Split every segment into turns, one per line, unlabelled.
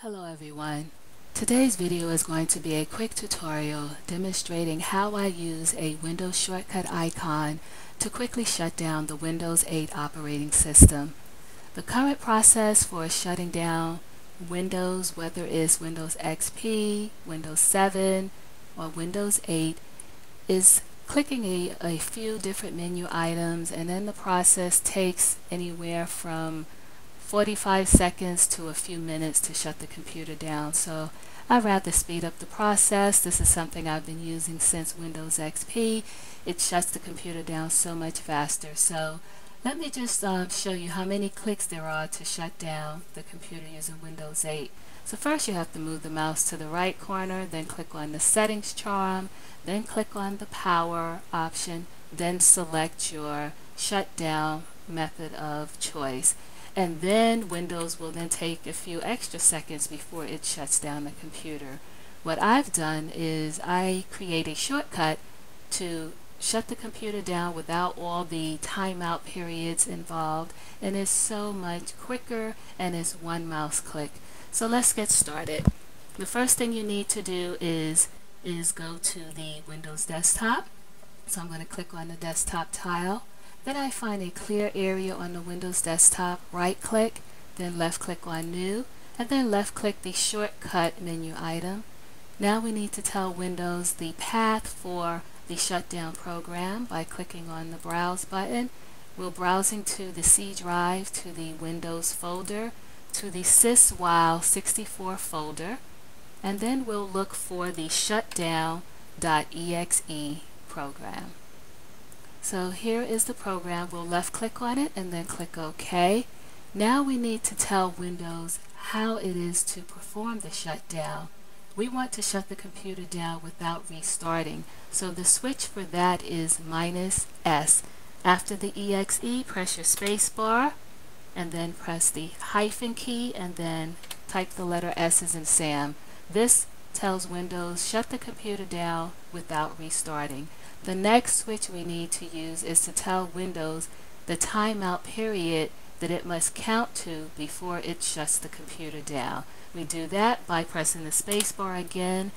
Hello everyone. Today's video is going to be a quick tutorial demonstrating how I use a Windows shortcut icon to quickly shut down the Windows 8 operating system. The current process for shutting down Windows, whether it's Windows XP, Windows 7, or Windows 8, is clicking a few different menu items, and then the process takes anywhere from 45 seconds to a few minutes to shut the computer down. So I'd rather speed up the process. This is something I've been using since Windows XP. It shuts the computer down so much faster. So let me just show you how many clicks there are to shut down the computer using Windows 8. So first you have to move the mouse to the right corner, then click on the settings charm, then click on the power option, then select your shutdown method of choice. And then Windows will then take a few extra seconds before it shuts down the computer. What I've done is I create a shortcut to shut the computer down without all the timeout periods involved, and it's so much quicker and it's one mouse click. So let's get started. The first thing you need to do is go to the Windows desktop. So I'm going to click on the desktop tile. Then I find a clear area on the Windows desktop, right click, then left click on New, and then left click the shortcut menu item. Now we need to tell Windows the path for the shutdown program by clicking on the Browse button. We're browsing to the C drive, to the Windows folder, to the syswhile64 folder, and then we'll look for the Shutdown.exe program. So here is the program. We'll left click on it and then click OK. Now we need to tell Windows how it is to perform the shutdown. We want to shut the computer down without restarting. So the switch for that is -S. After the EXE, press your space bar and then press the hyphen key and then type the letter S as in Sam. This tells Windows shut the computer down without restarting. The next switch we need to use is to tell Windows the timeout period that it must count to before it shuts the computer down. We do that by pressing the space bar again,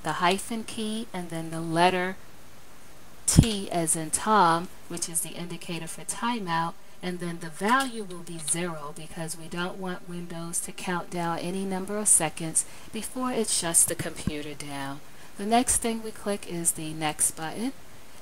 the hyphen key, and then the letter T as in Tom, which is the indicator for timeout, and then the value will be 0 because we don't want Windows to count down any number of seconds before it shuts the computer down. The next thing we click is the Next button.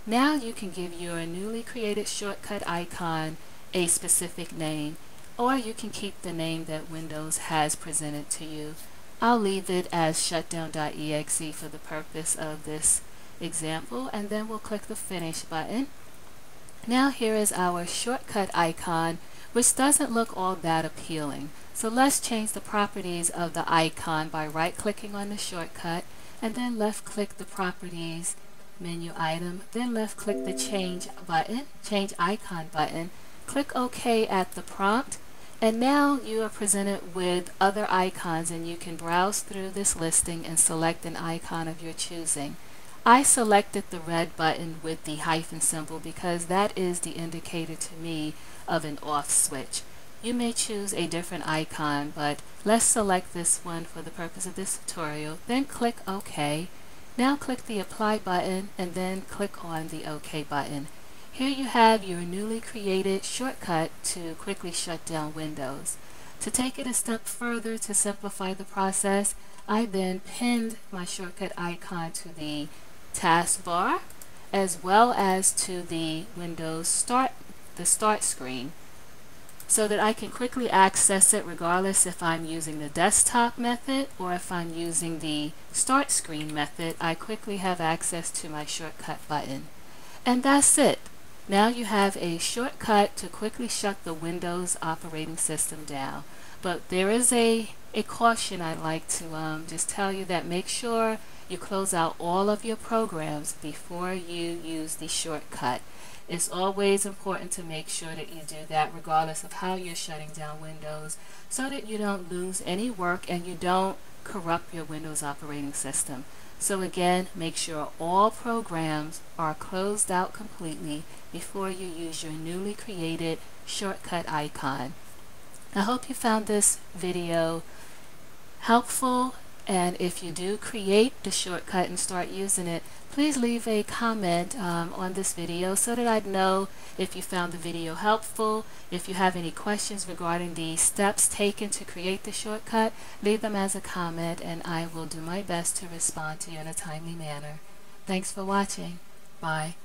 Now you can give your newly created shortcut icon a specific name, or you can keep the name that Windows has presented to you. I'll leave it as Shutdown.exe for the purpose of this example, and then we'll click the Finish button. Now here is our shortcut icon, which doesn't look all that appealing. So let's change the properties of the icon by right-clicking on the shortcut, and then left-click the Properties menu item, then left-click the Change Icon button, click OK at the prompt, and now you are presented with other icons, and you can browse through this listing and select an icon of your choosing. I selected the red button with the hyphen symbol because that is the indicator to me of an off switch. You may choose a different icon, but let's select this one for the purpose of this tutorial, then click OK. Now click the Apply button and then click on the OK button. Here you have your newly created shortcut to quickly shut down Windows. To take it a step further to simplify the process, I then pinned my shortcut icon to the taskbar as well as to the Windows Start screen, so that I can quickly access it regardless if I'm using the desktop method or if I'm using the start screen method. I quickly have access to my shortcut button. And that's it. Now you have a shortcut to quickly shut the Windows operating system down. But there is a caution I'd like to just tell you, that make sure you close out all of your programs before you use the shortcut. It's always important to make sure that you do that regardless of how you're shutting down Windows, so that you don't lose any work and you don't corrupt your Windows operating system. So again, make sure all programs are closed out completely before you use your newly created shortcut icon. I hope you found this video helpful. And if you do create the shortcut and start using it, please leave a comment on this video so that I'd know if you found the video helpful. If you have any questions regarding the steps taken to create the shortcut, leave them as a comment and I will do my best to respond to you in a timely manner. Thanks for watching. Bye.